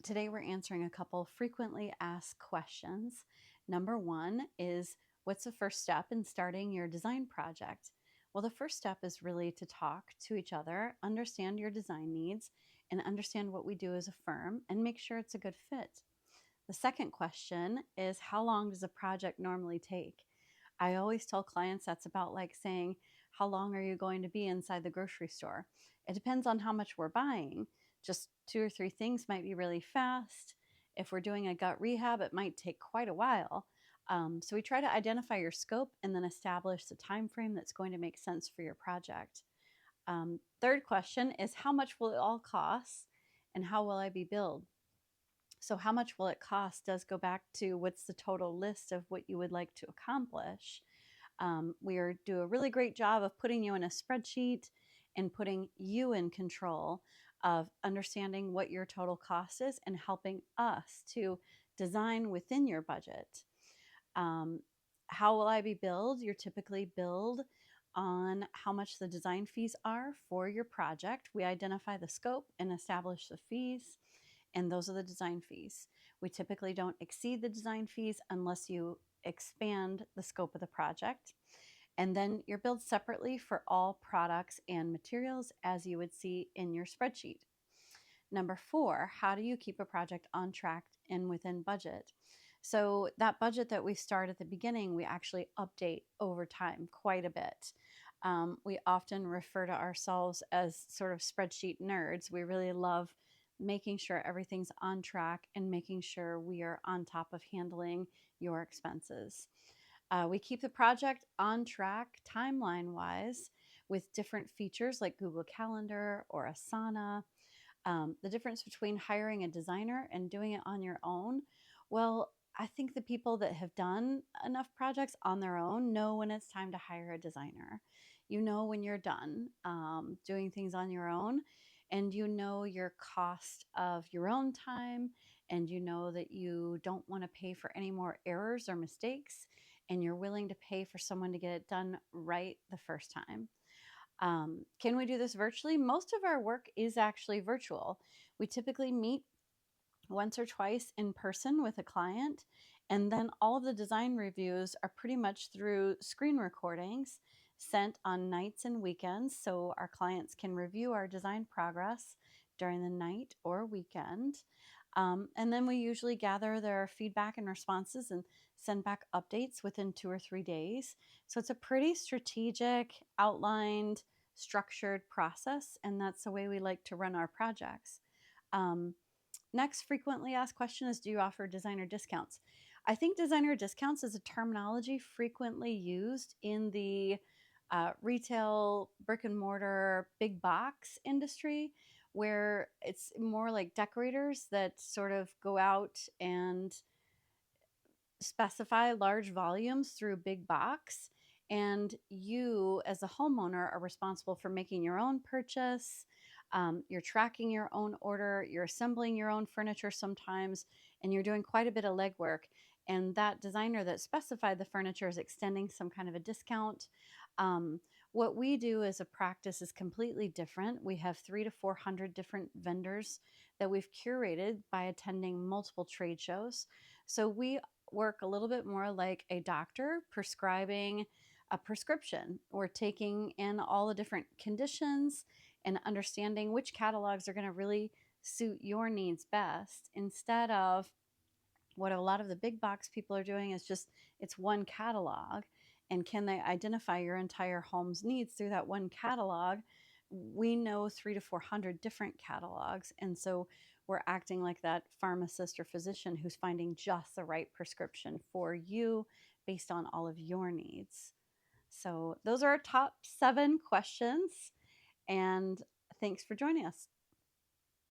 Today we're answering a couple frequently asked questions. Number one is, what's the first step in starting your design project? Well, the first step is really to talk to each other, understand your design needs, and understand what we do as a firm and make sure it's a good fit. The second question is, how long does a project normally take? I always tell clients that's about like saying, how long are you going to be inside the grocery store? It depends on how much we're buying. Just two or three things might be really fast. If we're doing a gut rehab, it might take quite a while. So we try to identify your scope and then establish the time frame that's going to make sense for your project. Third question is, how much will it all cost and how will I be billed? So how much will it cost does go back to what's the total list of what you would like to accomplish. Do a really great job of putting you in a spreadsheet and putting you in control of understanding what your total cost is and helping us to design within your budget. Um, how will I be billed? You're typically billed on how much the design fees are for your project. We identify the scope and establish the fees, and those are the design fees. We typically don't exceed the design fees unless you expand the scope of the project. And then you're billed separately for all products and materials as you would see in your spreadsheet. Number four, how do you keep a project on track and within budget? So that budget that we start at the beginning, we actually update over time quite a bit. We often refer to ourselves as sort of spreadsheet nerds. We really love making sure everything's on track and making sure we are on top of handling your expenses. We keep the project on track timeline wise with different features like Google Calendar or Asana. The difference between hiring a designer and doing it on your own, well, I think the people that have done enough projects on their own know when it's time to hire a designer. You know when you're done doing things on your own, and you know your cost of your own time, and you know that you don't want to pay for any more errors or mistakes, and you're willing to pay for someone to get it done right the first time. Can we do this virtually? Most of our work is actually virtual. We typically meet once or twice in person with a client, and then all of the design reviews are pretty much through screen recordings sent on nights and weekends so our clients can review our design progress during the night or weekend. And then we usually gather their feedback and responses and send back updates within 2 or 3 days. So it's a pretty strategic, outlined, structured process, and that's the way we like to run our projects. Um, Next frequently asked question is, do you offer designer discounts? I think designer discounts is a terminology frequently used in the retail, brick and mortar, big box industry, where it's more like decorators that sort of go out and specify large volumes through big box. And you, as a homeowner, are responsible for making your own purchase. You're tracking your own order, you're assembling your own furniture sometimes, and you're doing quite a bit of legwork. And that designer that specified the furniture is extending some kind of a discount. What we do as a practice is completely different. We have 300 to 400 different vendors that we've curated by attending multiple trade shows. So we work a little bit more like a doctor prescribing a prescription. We're taking in all the different conditions and understanding which catalogs are going to really suit your needs best, instead of what a lot of the big box people are doing is just it's one catalog. And can they identify your entire home's needs through that one catalog? We know 300 to 400 different catalogs. And so we're acting like that pharmacist or physician who's finding just the right prescription for you based on all of your needs. So those are our top 7 questions. And thanks for joining us.